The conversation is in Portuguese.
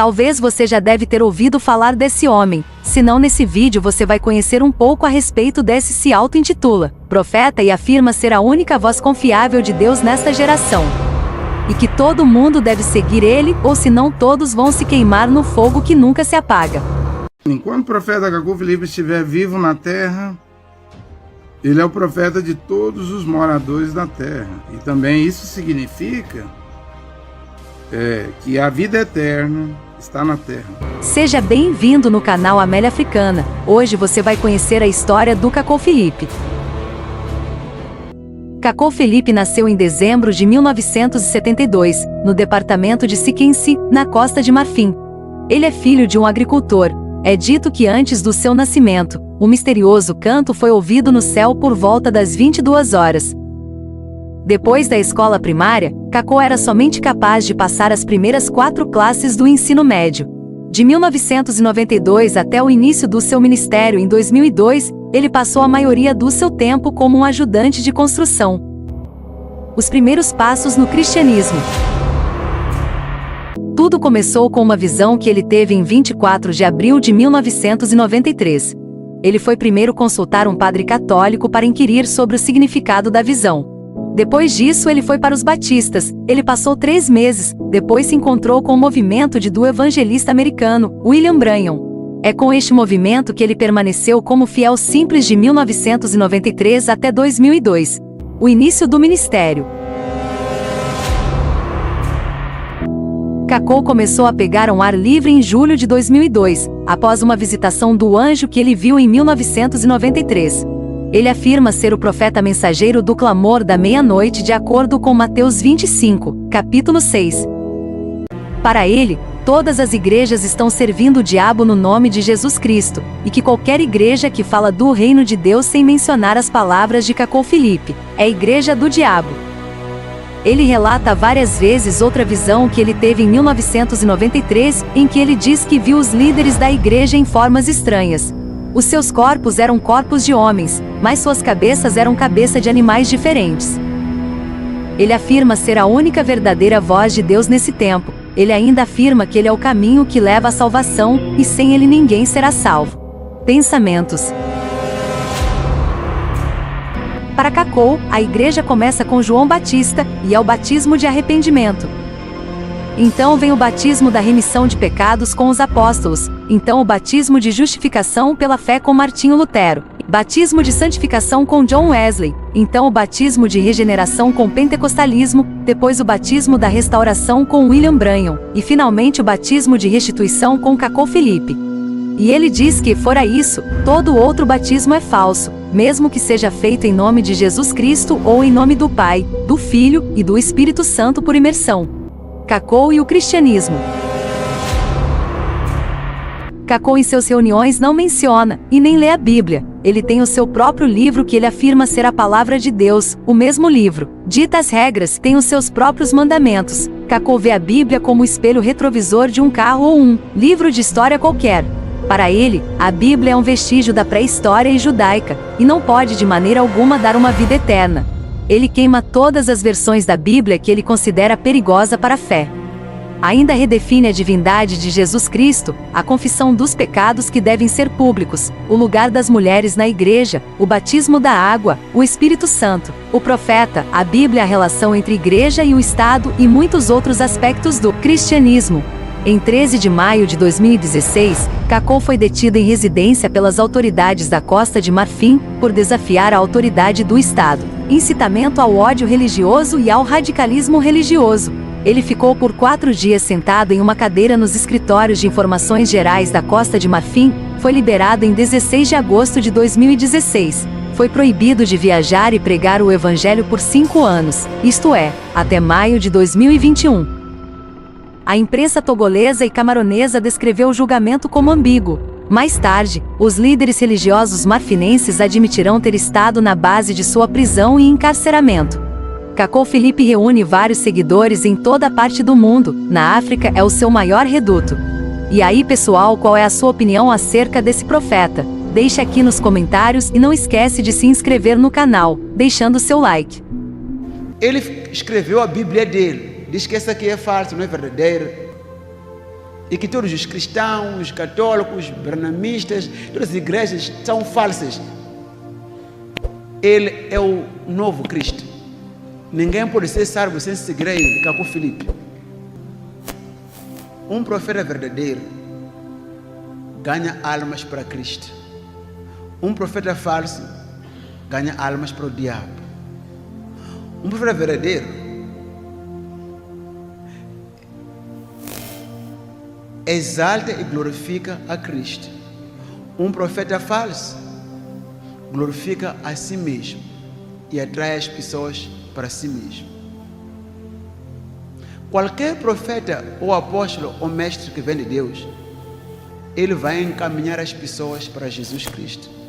Talvez você já deve ter ouvido falar desse homem, se não nesse vídeo você vai conhecer um pouco a respeito desse se auto-intitula profeta e afirma ser a única voz confiável de Deus nesta geração. E que todo mundo deve seguir ele, ou senão todos vão se queimar no fogo que nunca se apaga. Enquanto o profeta Cacau Filipe estiver vivo na terra, ele é o profeta de todos os moradores da terra. E também isso significa que a vida eterna está na terra. Seja bem-vindo no canal Amélia Africana. Hoje você vai conhecer a história do Cacau Filipe. Cacau Filipe nasceu em dezembro de 1972, no departamento de Siquense, na Costa de Marfim. Ele é filho de um agricultor. É dito que antes do seu nascimento, o misterioso canto foi ouvido no céu por volta das 22 horas. Depois da escola primária, Cacau era somente capaz de passar as primeiras 4 classes do ensino médio. De 1992 até o início do seu ministério em 2002, ele passou a maioria do seu tempo como um ajudante de construção. Os primeiros passos no cristianismo. Tudo começou com uma visão que ele teve em 24 de abril de 1993. Ele foi primeiro consultar um padre católico para inquirir sobre o significado da visão. Depois disso ele foi para os batistas. Ele passou 3 meses, depois se encontrou com o movimento do evangelista americano, William Branham. É com este movimento que ele permaneceu como fiel simples de 1993 até 2002. O início do ministério. Cacau começou a pegar um ar livre em julho de 2002, após uma visitação do anjo que ele viu em 1993. Ele afirma ser o profeta mensageiro do clamor da meia-noite de acordo com Mateus 25, capítulo 6. Para ele, todas as igrejas estão servindo o diabo no nome de Jesus Cristo, e que qualquer igreja que fala do reino de Deus sem mencionar as palavras de Cacau Filipe, é igreja do diabo. Ele relata várias vezes outra visão que ele teve em 1993, em que ele diz que viu os líderes da igreja em formas estranhas. Os seus corpos eram corpos de homens, mas suas cabeças eram cabeças de animais diferentes. Ele afirma ser a única verdadeira voz de Deus nesse tempo. Ele ainda afirma que ele é o caminho que leva à salvação, e sem ele ninguém será salvo. Pensamentos. Para Cacau, a igreja começa com João Batista, e é o batismo de arrependimento. Então vem o batismo da remissão de pecados com os apóstolos, então o batismo de justificação pela fé com Martinho Lutero, batismo de santificação com John Wesley, então o batismo de regeneração com pentecostalismo, depois o batismo da restauração com William Branham, e finalmente o batismo de restituição com Cacau Filipe. E ele diz que, fora isso, todo outro batismo é falso, mesmo que seja feito em nome de Jesus Cristo ou em nome do Pai, do Filho e do Espírito Santo por imersão. Cacau e o cristianismo. Cacau em suas reuniões não menciona, e nem lê a Bíblia. Ele tem o seu próprio livro que ele afirma ser a palavra de Deus, o mesmo livro. Ditas regras têm os seus próprios mandamentos. Cacau vê a Bíblia como o espelho retrovisor de um carro ou um livro de história qualquer. Para ele, a Bíblia é um vestígio da pré-história e judaica, e não pode de maneira alguma dar uma vida eterna. Ele queima todas as versões da Bíblia que ele considera perigosa para a fé. Ainda redefine a divindade de Jesus Cristo, a confissão dos pecados que devem ser públicos, o lugar das mulheres na igreja, o batismo da água, o Espírito Santo, o profeta, a Bíblia, a relação entre igreja e o Estado e muitos outros aspectos do cristianismo. Em 13 de maio de 2016, Cacau foi detida em residência pelas autoridades da Costa de Marfim, por desafiar a autoridade do Estado, incitamento ao ódio religioso e ao radicalismo religioso. Ele ficou por 4 dias sentado em uma cadeira nos escritórios de informações gerais da Costa de Marfim, foi liberado em 16 de agosto de 2016. Foi proibido de viajar e pregar o Evangelho por 5 anos, isto é, até maio de 2021. A imprensa togolesa e camaronesa descreveu o julgamento como ambíguo. Mais tarde, os líderes religiosos marfinenses admitirão ter estado na base de sua prisão e encarceramento. Cacau Filipe reúne vários seguidores em toda a parte do mundo. Na África é o seu maior reduto. E aí, pessoal, qual é a sua opinião acerca desse profeta? Deixe aqui nos comentários e não esquece de se inscrever no canal, deixando seu like. Ele escreveu a Bíblia dele. Diz que essa aqui é falsa, não é verdadeira. e que todos os cristãos, católicos, bernamistas, todas as igrejas são falsas. Ele é o novo Cristo. Ninguém pode ser salvo sem seguir ele, Caco Filipe. Um profeta verdadeiro ganha almas para Cristo. Um profeta falso ganha almas para o diabo. Um profeta verdadeiro exalta e glorifica a Cristo. Um profeta falso glorifica a si mesmo e atrai as pessoas para si mesmo. Qualquer profeta ou apóstolo ou mestre que vem de Deus, ele vai encaminhar as pessoas para Jesus Cristo.